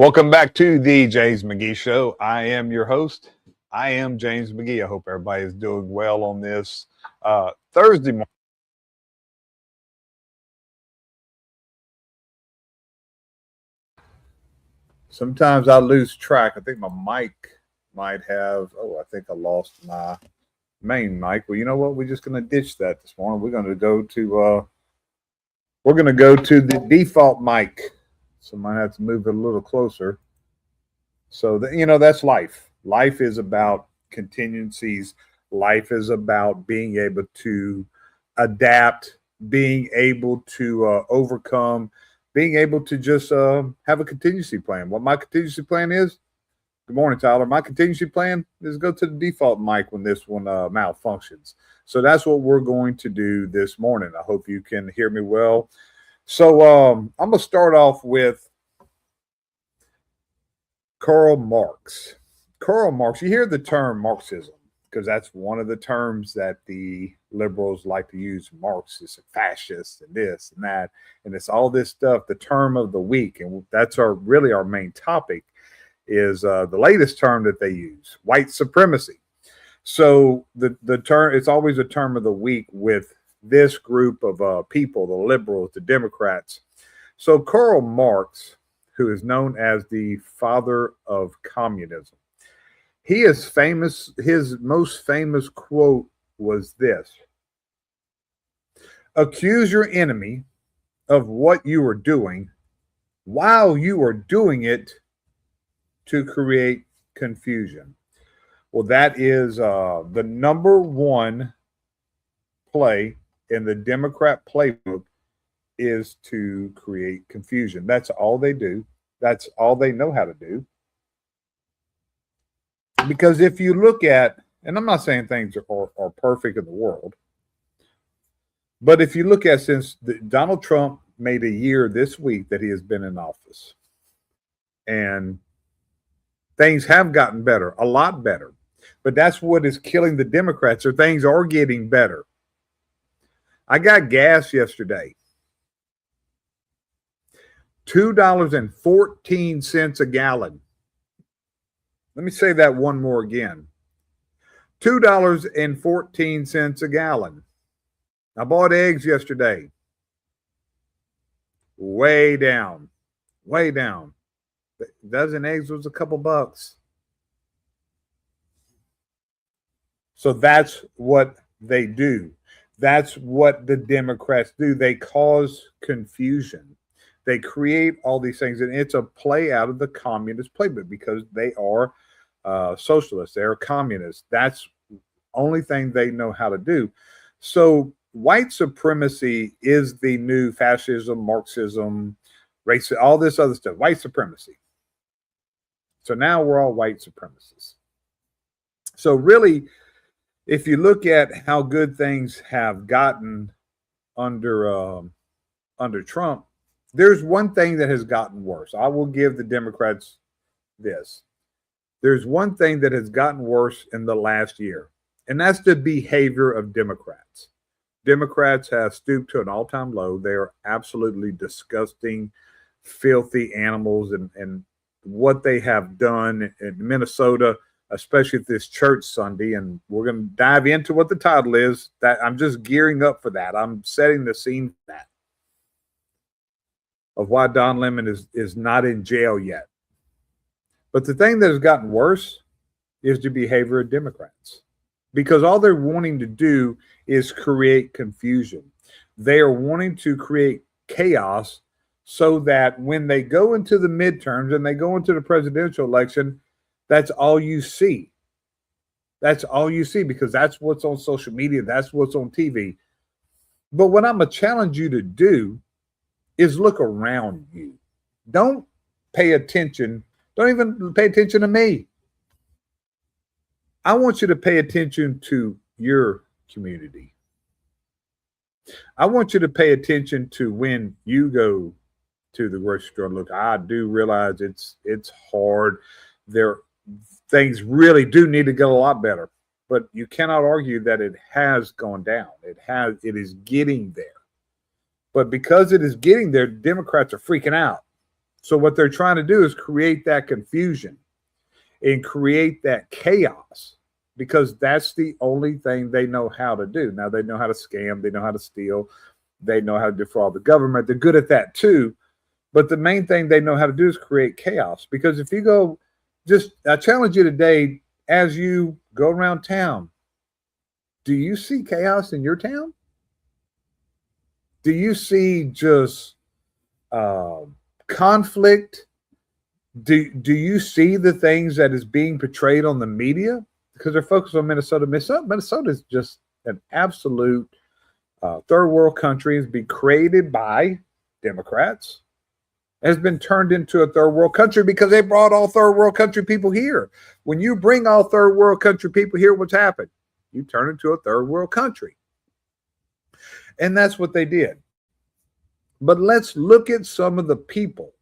Welcome back to the James McGee Show. I am your host. I am James McGee. I hope everybody is doing well on this Thursday morning. Sometimes I lose track. I think my mic might have, I think I lost my main mic. Well, you know what? We're just going to ditch that this morning. We're going to go to the default mic. So I might have to move it a little closer. So, that's life. Life is about contingencies. Life is about being able to adapt, being able to overcome, being able to just have a contingency plan. What my contingency plan is, good morning, Tyler. My contingency plan is go to the default mic when this one malfunctions. So that's what we're going to do this morning. I hope you can hear me well. So I'm going to start off with Karl Marx. Karl Marx, you hear the term Marxism because that's one of the terms that the liberals like to use. Marx is a fascist and this and that, and it's all this stuff, the term of the week. And that's really our main topic is the latest term that they use, white supremacy. So the term, it's always a term of the week with this group of people, the liberals, the Democrats. So Karl Marx, who is known as the father of communism, he is famous. His most famous quote was this: accuse your enemy of what you are doing while you are doing it to create confusion. Well, that is the number one play in the Democrat playbook, is to create confusion. That's all they do. That's all they know how to do. Because if you look at, and I'm not saying things are perfect in the world, but if you look at since Donald Trump made a year this week that he has been in office, and things have gotten better, a lot better. But that's what is killing the Democrats, or things are getting better. I got gas yesterday. $2.14 a gallon. Let me say that one more again. $2.14 a gallon. I bought eggs yesterday. Way down. Way down. A dozen eggs was a couple bucks. So that's what they do. That's what the Democrats do. They cause confusion. They create all these things, and it's a play out of the communist playbook because they are socialists. They are communists. That's the only thing they know how to do. So white supremacy is the new fascism, Marxism, racism, all this other stuff, white supremacy. So now we're all white supremacists. So really, if you look at how good things have gotten under Trump, there's one thing that has gotten worse. I will give the Democrats this. There's one thing that has gotten worse in the last year, and that's the behavior of Democrats. Democrats have stooped to an all-time low. They are absolutely disgusting, filthy animals, and what they have done in Minnesota, especially this church Sunday, and we're going to dive into what the title is. That I'm just gearing up for that. I'm setting the scene for that, of why Don Lemon is not in jail yet. But the thing that has gotten worse is the behavior of Democrats, because all they're wanting to do is create confusion. They are wanting to create chaos so that when they go into the midterms and they go into the presidential election, that's all you see. That's all you see, because that's what's on social media. That's what's on TV. But what I'm going to challenge you to do is look around you. Don't pay attention. Don't even pay attention to me. I want you to pay attention to your community. I want you to pay attention to when you go to the grocery store. Look, I do realize it's hard. Things really do need to get a lot better, but you cannot argue that it has gone down. It is getting there. But because it is getting there, Democrats are freaking out. So what they're trying to do is create that confusion and create that chaos, because that's the only thing they know how to do. Now, they know how to scam, they know how to steal, they know how to defraud the government. They're good at that too. But the main thing they know how to do is create chaos. Because if you go, I challenge you today, as you go around town, do you see chaos in your town? Do you see just conflict? Do you see the things that is being portrayed on the media? Because they're focused on Minnesota. Minnesota is just an absolute third world country. Has been created by Democrats. Has been turned into a third world country because they brought all third world country people here. When you bring all third world country people here, what's happened? You turn into a third world country. And that's what they did. But let's look at some of the people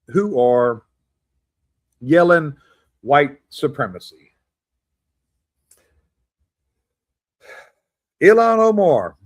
who are yelling white supremacy. Ilhan Omar,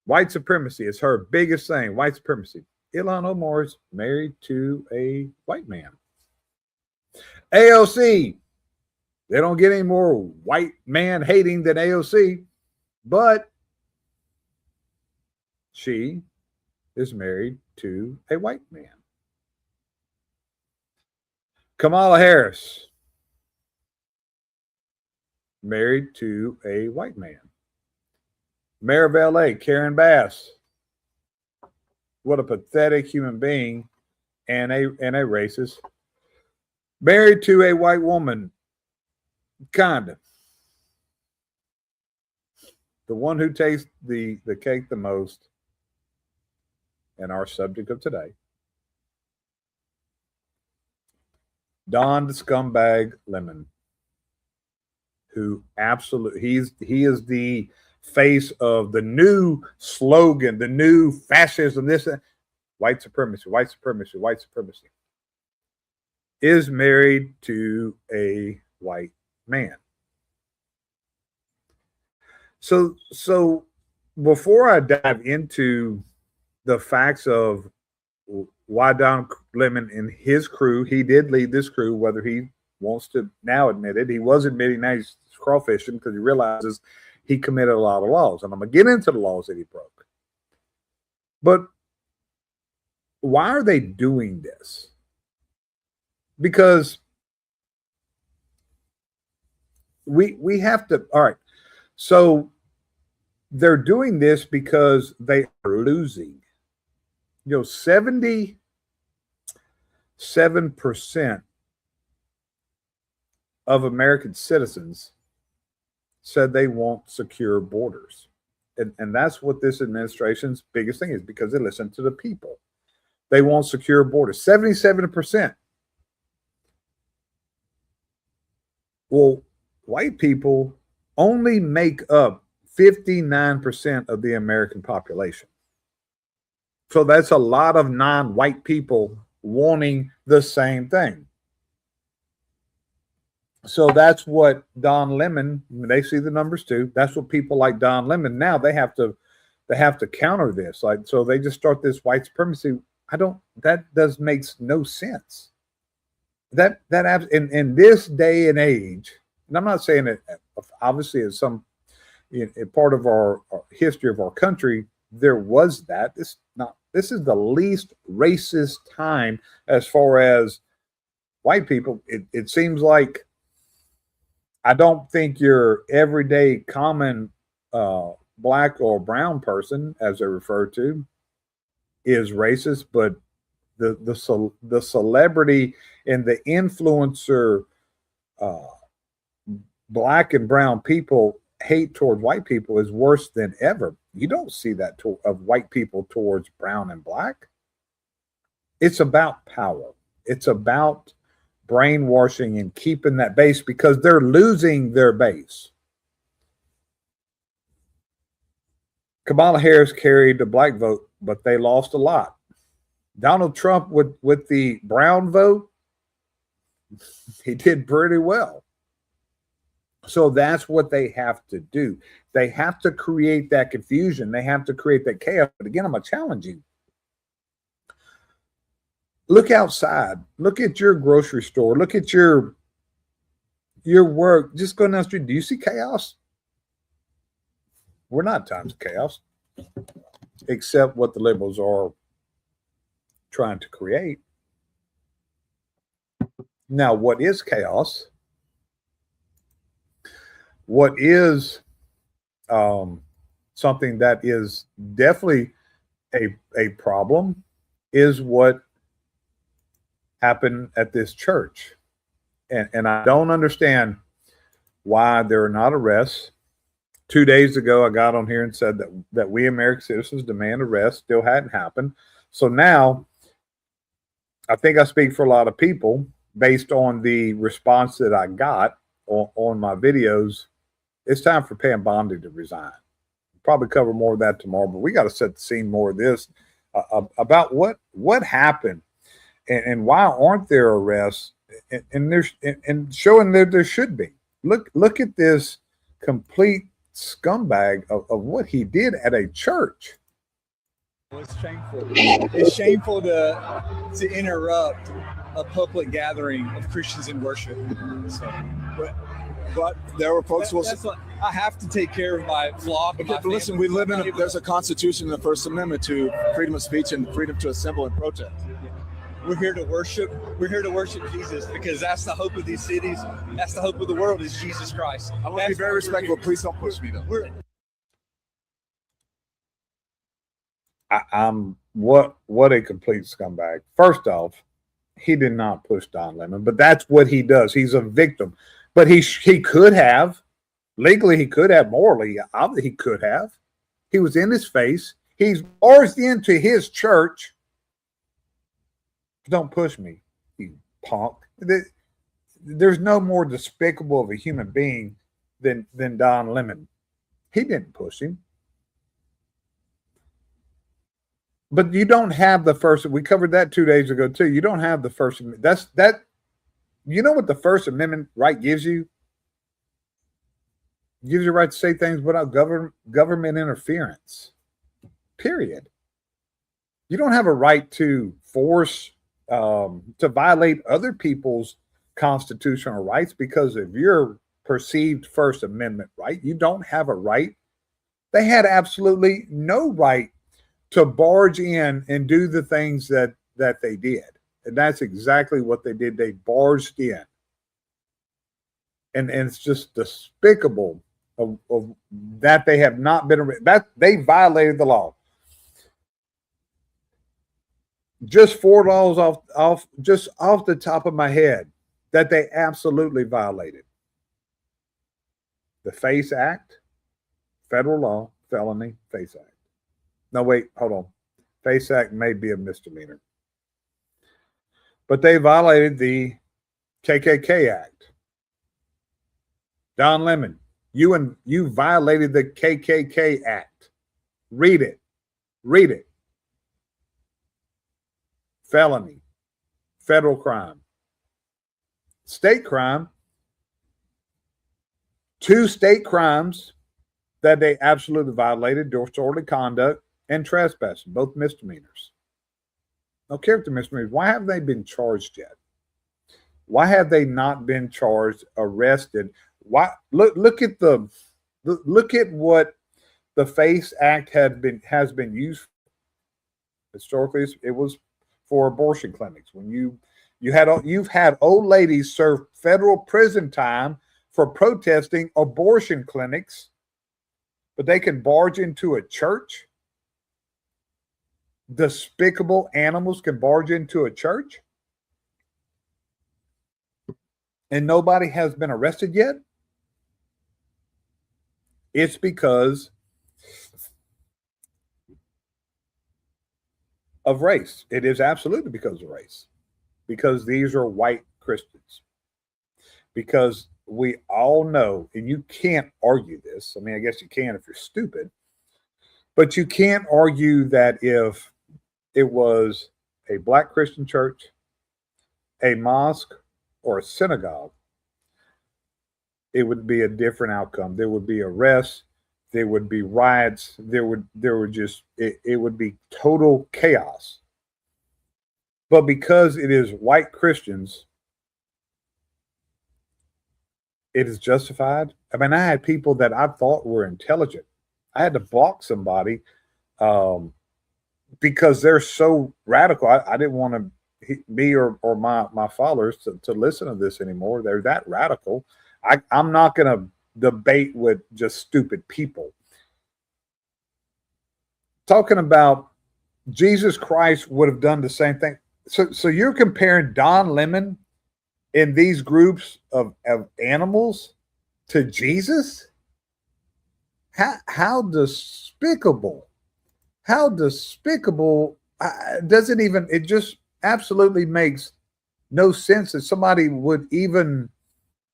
white supremacy is her biggest thing, white supremacy. Ilhan Omar is married to a white man. AOC, they don't get any more white man hating than AOC, but she is married to a white man. Kamala Harris, married to a white man. Mayor of LA, Karen Bass. What a pathetic human being and a racist. Married to a white woman, kinda. The one who tastes the cake the most, and our subject of today. Don the scumbag Lemon, who he is the face of the new slogan, the new fascism, this white supremacy, white supremacy, white supremacy, is married to a white man. So before I dive into the facts of why Don Lemon and his crew, he did lead this crew, whether he wants to now admit it, he was admitting now he's crawfishing because he realizes he committed a lot of laws. And I'm going to get into the laws that he broke. But why are they doing this? Because we have to, all right. So they're doing this because they are losing. 77% of American citizens said they want secure borders. And that's what this administration's biggest thing is, because they listen to the people. They want secure borders. 77%. Well, white people only make up 59% of the American population. So that's a lot of non-white people wanting the same thing. So that's what Don Lemon, they see the numbers too. That's what people like Don Lemon now, they have to counter this. Like, so they just start this white supremacy. That makes no sense. That in this day and age, and I'm not saying it obviously as some part of our history of our country, there was that. This is the least racist time as far as white people. It seems like, I don't think your everyday common black or brown person, as they're referred to, is racist, but the celebrity and the influencer black and brown people hate toward white people is worse than ever. You don't see that of white people towards brown and black. It's about power. It's about brainwashing and keeping that base, because they're losing their base. Kamala Harris carried the black vote, but they lost a lot. Donald Trump with the brown vote, he did pretty well. So that's what they have to do. They have to create that confusion. They have to create that chaos. But again, I'm going to challenge you. Look outside. Look at your grocery store. Look at your work. Just go down the street. Do you see chaos? We're not times of chaos, except what the liberals are trying to create. Now, what is chaos? What is something that is definitely a problem is what happened at this church. And I don't understand why there are not arrests. 2 days ago, I got on here and said that we American citizens demand arrests. Still hadn't happened. So now, I think I speak for a lot of people based on the response that I got on my videos. It's time for Pam Bondi to resign. Probably cover more of that tomorrow, but we got to set the scene more of this about what happened and why aren't there arrests and there's and showing that there should be. Look at this complete scumbag of what he did at a church. It's shameful. It's shameful to interrupt a public gathering of Christians in worship. So, but there were folks who I have to take care of my flock. Okay, but listen, we live in there's a constitution in the First Amendment to freedom of speech and freedom to assemble and protest. We're here to worship. We're here to worship Jesus because that's the hope of these cities. That's the hope of the world is Jesus Christ. I want to be very respectful. Please don't push me though. I'm what a complete scumbag. First off, he did not push Don Lemon, but that's what he does. He's a victim. But he could have. Legally, he could have. Morally, he could have. He was in his face. He's barged into his church. Don't push me, you punk. There's no more despicable of a human being than Don Lemon. He didn't push him. But you don't have the First. We covered that 2 days ago too. You don't have the First. That. You know what the First Amendment right gives you? It gives you the right to say things without government interference. Period. You don't have a right to force to violate other people's constitutional rights because of your perceived First Amendment right. You don't have a right. They had absolutely no right to barge in and do the things that they did. And that's exactly what they did. They barged in. And it's just despicable of that they have not been, that they violated the law. Just 4 laws off the top of my head that they absolutely violated. The FACE Act, federal law, felony, FACE Act. No, wait, hold on. FACE Act may be a misdemeanor. But they violated the KKK Act. Don Lemon, you violated the KKK Act. Read it. Read it. Felony, federal crime, state crime, 2 state crimes that they absolutely violated: disorderly conduct and trespassing, both misdemeanors. I don't care if they're misdemeanors. Why haven't they been charged yet? Why have they not been charged, arrested? Why look at what the FACE Act has been used for. Historically, it was for abortion clinics. When you've had old ladies serve federal prison time for protesting abortion clinics, but they can barge into a church. Despicable animals can barge into a church, and nobody has been arrested yet. It's because of race. It is absolutely because of race. Because these are white Christians. Because we all know, and you can't argue this. I mean, I guess you can if you're stupid. But you can't argue that if it was a black Christian church, a mosque, or a synagogue, it would be a different outcome. There would be arrests. There would be riots. It would be total chaos. But because it is white Christians, it is justified. I mean, I had people that I thought were intelligent. I had to block somebody because they're so radical. I didn't want to me or my followers to listen to this anymore. They're that radical. I'm not going to debate with just stupid people. Talking about Jesus Christ would have done the same thing. So you're comparing Don Lemon in these groups of animals to Jesus? How despicable. How despicable. Doesn't even, it just absolutely makes no sense that somebody would even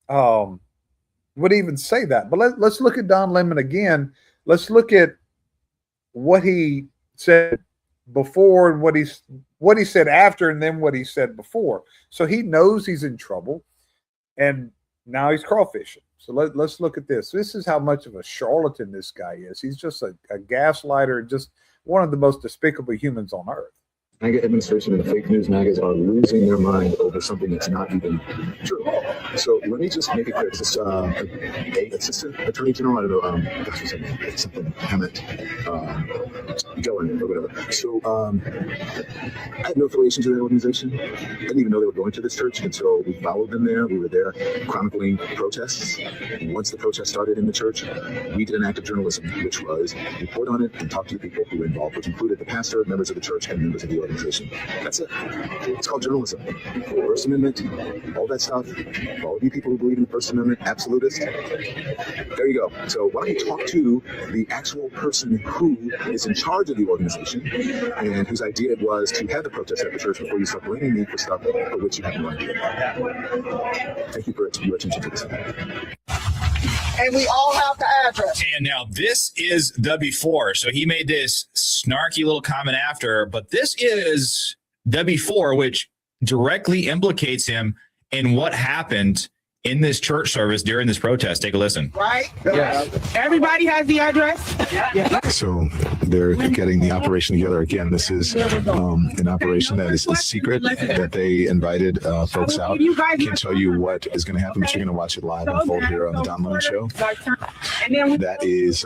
say that. But let's look at Don Lemon again. Let's look at what he said before and what he said after, and then what he said before. So he knows he's in trouble, and now he's crawfishing. So let's look at this. This is how much of a charlatan this guy is. He's just a gaslighter, just one of the most despicable humans on earth. MAGA administration and the fake news MAGAs are losing their mind over something that's not even true. So let me just make it clear. This assistant attorney general, I don't know, that's his name, it's something Hammett, Gelling or whatever. So I had no affiliation to that organization. I didn't even know they were going to this church until we followed them there. We were there chronicling protests. And once the protests started in the church, we did an act of journalism, which was report on it and talk to the people who were involved, which included the pastor, members of the church, and members of the organization. That's it. It's called journalism. First Amendment, all that stuff. All of you people who believe in the First Amendment, absolutist. There you go. So why don't you talk to the actual person who is in charge of the organization and whose idea it was to have the protest at the church before you start blaming me for stuff for which you have no idea. Thank you for your attention to this. And we all have the address. And now this is the before. So he made this snarky little comment after, but this is the before, which directly implicates him in what happened in this church service during this protest. Take a listen. Right? Yes. Everybody has the address? Yeah. So they're getting the operation together again. This is an operation that is secret, that they invited folks out. Can't tell you what is going to happen, but you're going to watch it live unfold here on the Don Lemon Show. That is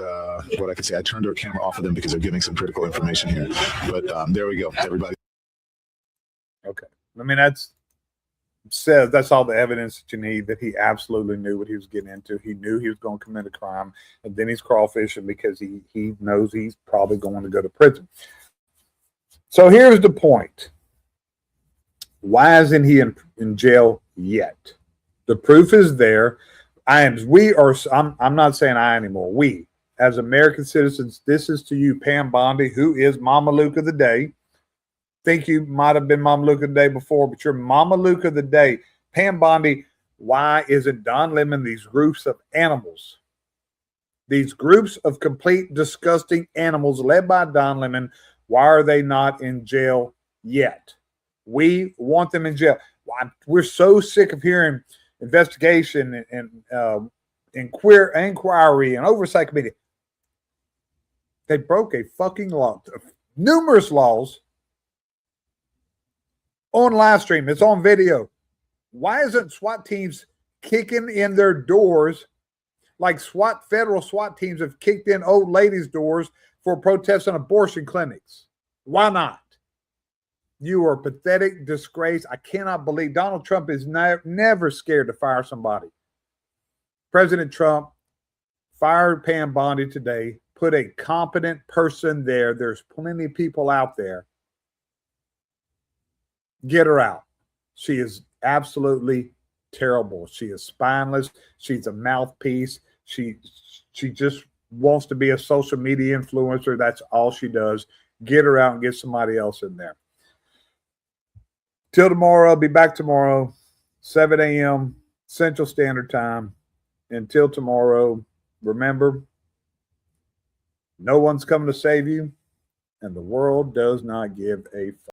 what I can say. I turned our camera off of them because they're giving some critical information here. But there we go, everybody. Okay. I mean, that's all the evidence that you need, that he absolutely knew what he was getting into. He knew he was going to commit a crime, and then he's crawfishing because he knows he's probably going to go to prison. So here's the point. Why isn't he in jail yet? The proof is there. I'm not saying I anymore. We, as American citizens, this is to you, Pam Bondi, who is Mama Luke of the day. Think you might have been Mama Luke of the day before, but you're Mama Luke of the day. Pam Bondi, why isn't Don Lemon these groups of animals? These groups of complete disgusting animals led by Don Lemon, why are they not in jail yet? We want them in jail. We're so sick of hearing investigation and inquiry and oversight committee. They broke a fucking law, numerous laws, on live stream. It's on video. Why isn't SWAT teams kicking in their doors like federal SWAT teams have kicked in old ladies' doors for protests on abortion clinics? Why not? You are a pathetic disgrace. I cannot believe Donald Trump is never scared to fire somebody. President Trump fired Pam Bondi today, put a competent person there. There's plenty of people out there. Get her out. She is absolutely terrible. She is spineless. She's a mouthpiece. She just wants to be a social media influencer. That's all she does. Get her out and get somebody else in there. Till tomorrow, I'll be back tomorrow, 7 a.m. Central Standard Time. Until tomorrow, remember, no one's coming to save you, and the world does not give a fuck.